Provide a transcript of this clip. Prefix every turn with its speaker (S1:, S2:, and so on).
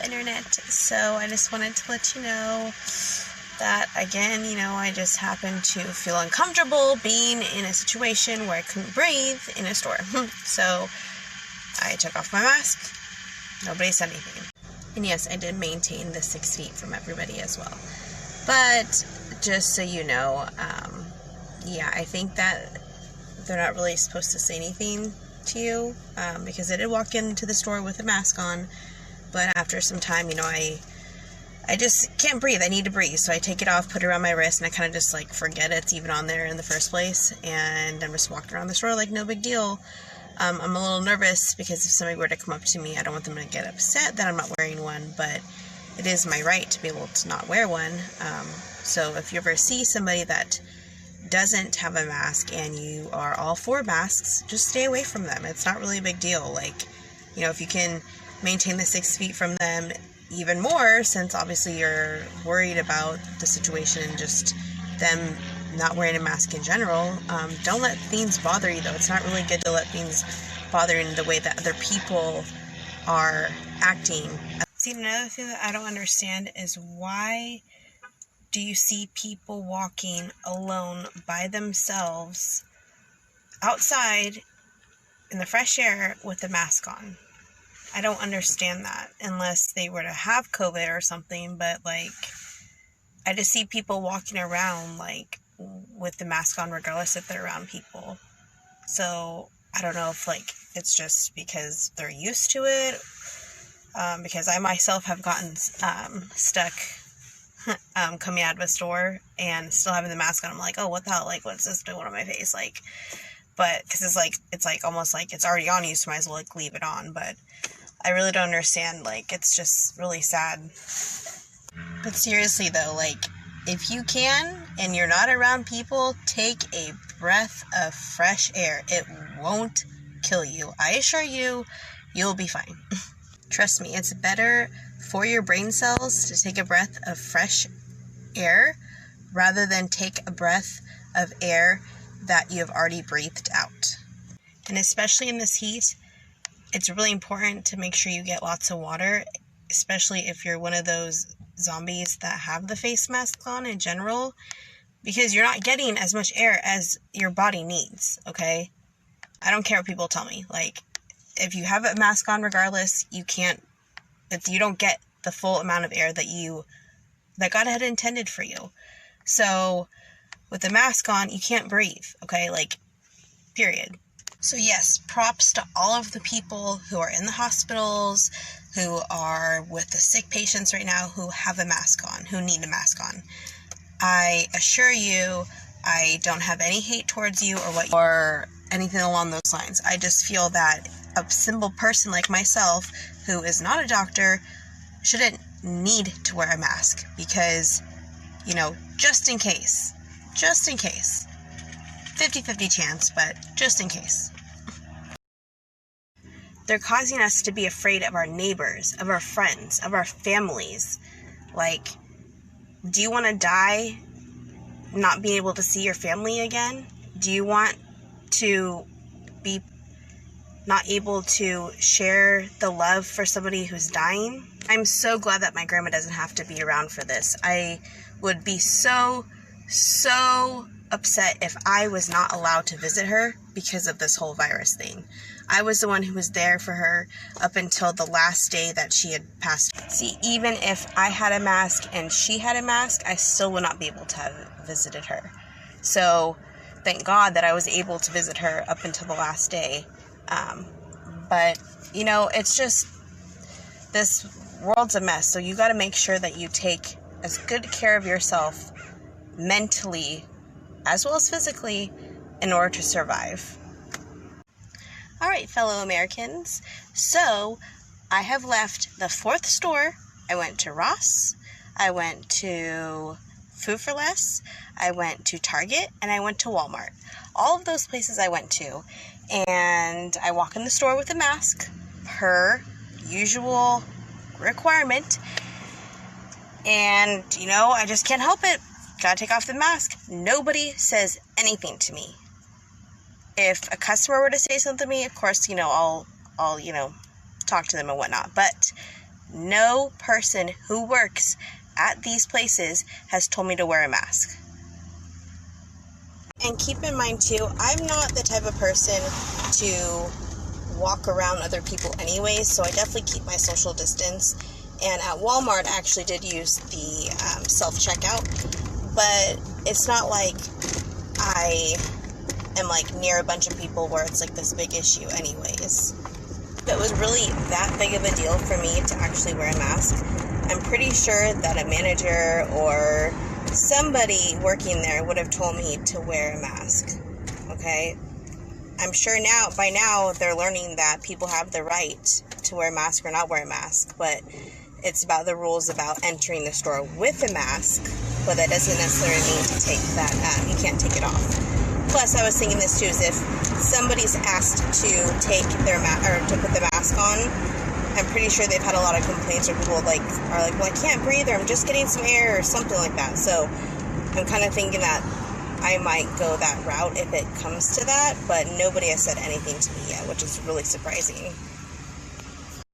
S1: internet. So I just wanted to let you know that, again, I just happened to feel uncomfortable being in a situation where I couldn't breathe in a store. So I took off my mask. Nobody said anything. And yes, I did maintain the 6 feet from everybody as well. But just so you know, I think that they're not really supposed to say anything to you, because I did walk into the store with a mask on, but after some time, I just can't breathe. I need to breathe, so I take it off, put it around my wrist, and I kind of just forget it's even on there in the first place, and I'm just walking around the store like no big deal. I'm a little nervous because if somebody were to come up to me, I don't want them to get upset that I'm not wearing one, but it is my right to be able to not wear one. So if you ever see somebody that doesn't have a mask and you are all for masks, just stay away from them. It's not really a big deal. If you can maintain the 6 feet from them even more, since obviously you're worried about the situation and just them not wearing a mask in general, don't let things bother you, though. It's not really good to let things bother you in the way that other people are acting. See, another thing that I don't understand is, why do you see people walking alone by themselves outside in the fresh air with a mask on? I don't understand that, unless they were to have COVID or something, but I just see people walking around with the mask on regardless if they're around people. So I don't know if it's just because they're used to it, because I myself have gotten stuck coming out of a store and still having the mask on. I'm like, oh, what the hell? What's this doing on my face? But because it's almost like it's already on you, so might as well leave it on. But I really don't understand. It's just really sad. But seriously though, if you can and you're not around people, take a breath of fresh air. It won't kill you. I assure you, you'll be fine. Trust me, it's better for your brain cells to take a breath of fresh air rather than take a breath of air that you have already breathed out. And especially in this heat, it's really important to make sure you get lots of water, especially if you're one of those zombies that have the face mask on in general, because you're not getting as much air as your body needs, okay? I don't care what people tell me. If you have a mask on regardless, you don't get the full amount of air that God had intended for you. So with the mask on, you can't breathe, okay? Period. So yes, props to all of the people who are in the hospitals, who are with the sick patients right now, who have a mask on, who need a mask on. I assure you, I don't have any hate towards you or anything along those lines. I just feel that a simple person like myself, who is not a doctor, shouldn't need to wear a mask because, just in case, 50-50 chance, but just in case. They're causing us to be afraid of our neighbors, of our friends, of our families. Do you want to die not being able to see your family again? Do you want to be not able to share the love for somebody who's dying? I'm so glad that my grandma doesn't have to be around for this. I would be so upset if I was not allowed to visit her because of this whole virus thing. I was the one who was there for her up until the last day that she had passed. See, even if I had a mask and she had a mask, I still would not be able to have visited her. So thank God that I was able to visit her up until the last day. But it's just, this world's a mess. So you got to make sure that you take as good care of yourself mentally as well as physically in order to survive. All right, fellow Americans. So I have left the 4th store. I went to Ross. I went to Food for Less. I went to Target, and I went to Walmart. All of those places I went to, and I walk in the store with a mask per usual requirement, and I just can't help it. Gotta take off the mask. Nobody says anything to me. If a customer were to say something to me, of course, I'll talk to them and whatnot. But no person who works at these places has told me to wear a mask. And keep in mind too, I'm not the type of person to walk around other people anyways, so I definitely keep my social distance. And at Walmart, I actually did use the self-checkout, but it's not like I am like near a bunch of people where it's like this big issue anyways. If it was really that big of a deal for me to actually wear a mask, I'm pretty sure that a manager or somebody working there would have told me to wear a mask, okay? I'm sure by now they're learning that people have the right to wear a mask or not wear a mask, but it's about the rules about entering the store with a mask, but that doesn't necessarily mean to take that, you can't take it off. Plus, I was thinking this too, is if somebody's asked to take their or to put the mask on, I'm pretty sure they've had a lot of complaints where people are like, well, I can't breathe, or I'm just getting some air, or something like that. So I'm kind of thinking that I might go that route if it comes to that, but nobody has said anything to me yet, which is really surprising.